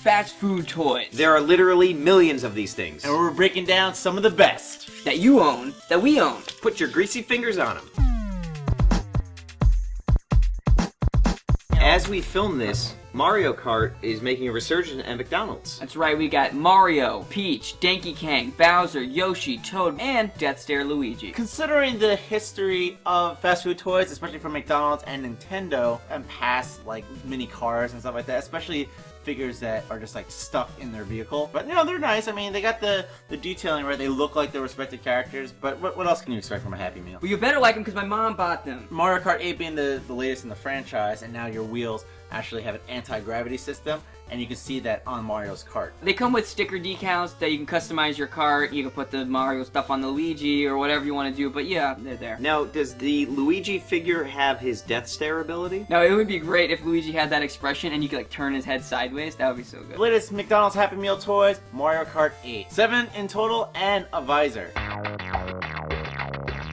fast food toys. There are literally millions of these things. And we're breaking down some of the best. That you own, that we own. Put your greasy fingers on them. As we film this, Mario Kart is making a resurgence at McDonald's. That's right, we got Mario, Peach, Donkey Kong, Bowser, Yoshi, Toad, and Death Stare Luigi. Considering the history of fast food toys, especially from McDonald's and Nintendo, and past like mini cars and stuff like that, especially figures that are just like stuck in their vehicle. But you know, they're nice. I mean, they got the detailing right. They look like their respective characters. But what else can you expect from a Happy Meal? Well, you better like them because my mom bought them. Mario Kart 8 being the latest in the franchise, and now your wheels actually have an anti-gravity system, and you can see that on Mario's kart. They come with sticker decals that you can customize your cart. You can put the Mario stuff on the Luigi or whatever you want to do, but yeah, they're there. Now, does the Luigi figure have his Death Stare ability? Now, it would be great if Luigi had that expression and you could like turn his head sideways. That would be so good. Latest McDonald's Happy Meal toys, Mario Kart 8. 7 in total, and a visor.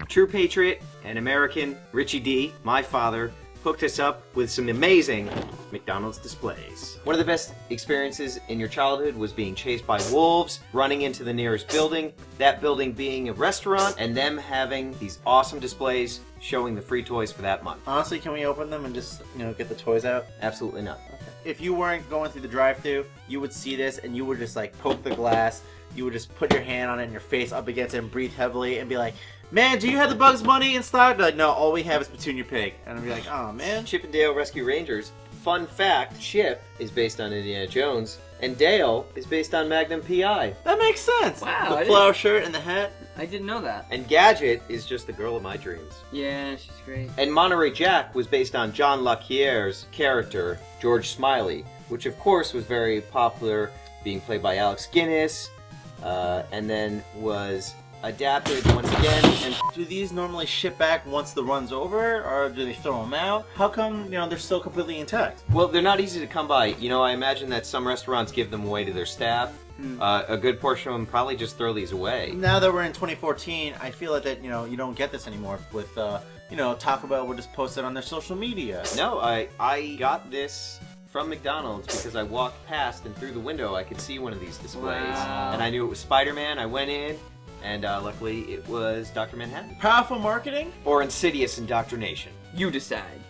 True patriot and American, Richie D, my father, hooked us up with some amazing McDonald's displays. One of the best experiences in your childhood was being chased by wolves, running into the nearest building, that building being a restaurant, and them having these awesome displays showing the free toys for that month. Honestly, can we open them and just, you know, get the toys out? Absolutely not. Okay. If you weren't going through the drive-thru, you would see this and you would just like poke the glass, you would just put your hand on it and your face up against it and breathe heavily and be like, man, do you have the Bugs Bunny in stock? Be like, no, all we have is Petunia Pig. And I'd be like, oh man. Chip and Dale Rescue Rangers. Fun fact, Chip is based on Indiana Jones, and Dale is based on Magnum P.I. That makes sense. Wow, The flower shirt and the hat. I didn't know that. And Gadget is just the girl of my dreams. Yeah, she's great. And Monterey Jack was based on John LaChiere's character, George Smalley, which of course was very popular, being played by Alex Guinness, and then was adapted once again. And do these normally ship back once the run's over, or do they throw them out? How come, you know, they're still completely intact? well, they're not easy to come by. You know, I imagine that some restaurants give them away to their staff. A good portion of them probably just throw these away. Now that we're in 2014, I feel like that, you know, you don't get this anymore with, you know, Taco Bell will just post it on their social media. No, I got this from McDonald's because I walked past and through the window I could see one of these displays. Wow. And I knew it was Spider-Man. I went in, and luckily it was Dr. Manhattan. Powerful marketing? Or insidious indoctrination. You decide.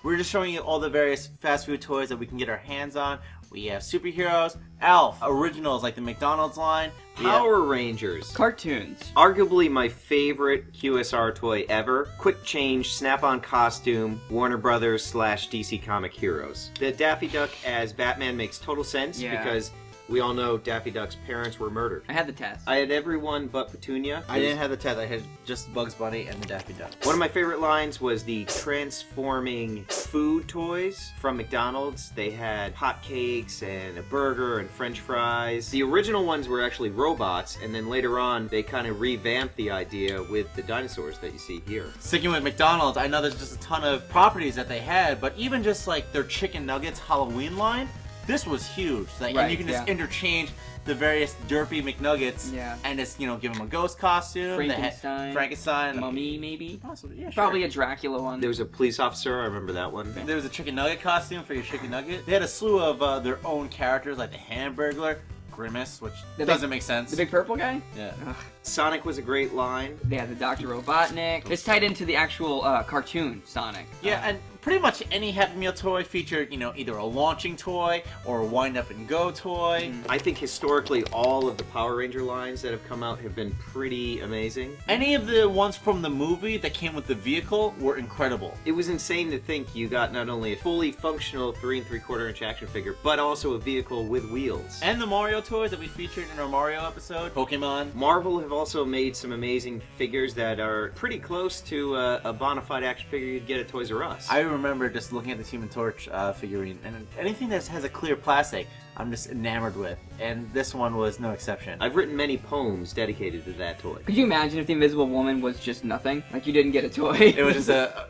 We're just showing you all the various fast food toys that we can get our hands on. We have superheroes, Alf, originals like the McDonald's line. We have Power Rangers. Cartoons. Arguably my favorite QSR toy ever. Quick change, snap-on costume, Warner Brothers / DC Comic Heroes. The Daffy Duck as Batman makes total sense because we all know Daffy Duck's parents were murdered. I had the test. I had everyone but Petunia. I didn't have the test. I had just Bugs Bunny and the Daffy Duck. One of my favorite lines was the transforming food toys from McDonald's. They had hot cakes and a burger and french fries. The original ones were actually robots, and then later on they kind of revamped the idea with the dinosaurs that you see here. Sticking with McDonald's, I know there's just a ton of properties that they had, but even just like their chicken nuggets Halloween line, this was huge. Like, Right, and you can just interchange the various derpy McNuggets and just, you know, give them a ghost costume. Frankenstein. Mummy, maybe? Possibly, yeah, sure. Probably a Dracula one. There was a police officer, I remember that one. There was a chicken nugget costume for your chicken nugget. They had a slew of their own characters, like the Hamburglar, Grimace, which doesn't make sense. The big purple guy? Yeah. Ugh. Sonic was a great line. They had the Dr. Robotnik. It's tied into the actual cartoon Sonic. Yeah, and pretty much any Happy Meal toy featured, you know, either a launching toy or a wind up and go toy. I think historically all of the Power Ranger lines that have come out have been pretty amazing. Any of the ones from the movie that came with the vehicle were incredible. It was insane to think you got not only a fully functional 3 3/4 inch action figure, but also a vehicle with wheels. And the Mario toys that we featured in our Mario episode, Pokemon. Marvel have also made some amazing figures that are pretty close to a bona fide action figure you'd get at Toys R Us. I remember just looking at the Human Torch figurine, and anything that has a clear plastic, I'm just enamored with, and this one was no exception. I've written many poems dedicated to that toy. Could you imagine if the Invisible Woman was just nothing? Like you didn't get a toy. It was just a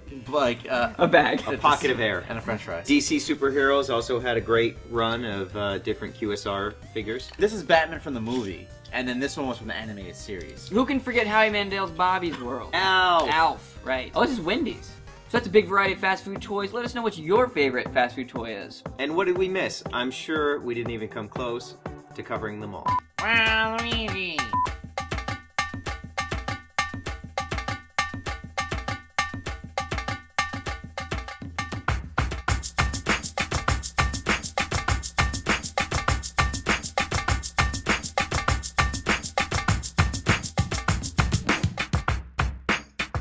bag. A pocket of air. And a french fries. DC Superheroes also had a great run of different QSR figures. This is Batman from the movie, and then this one was from the animated series. Who can forget Howie Mandel's Bobby's World? Alf! Alf, right. Oh, this is Wendy's. So that's a big variety of fast food toys. Let us know what your favorite fast food toy is. And what did we miss? I'm sure we didn't even come close to covering them all. Well, Luigi,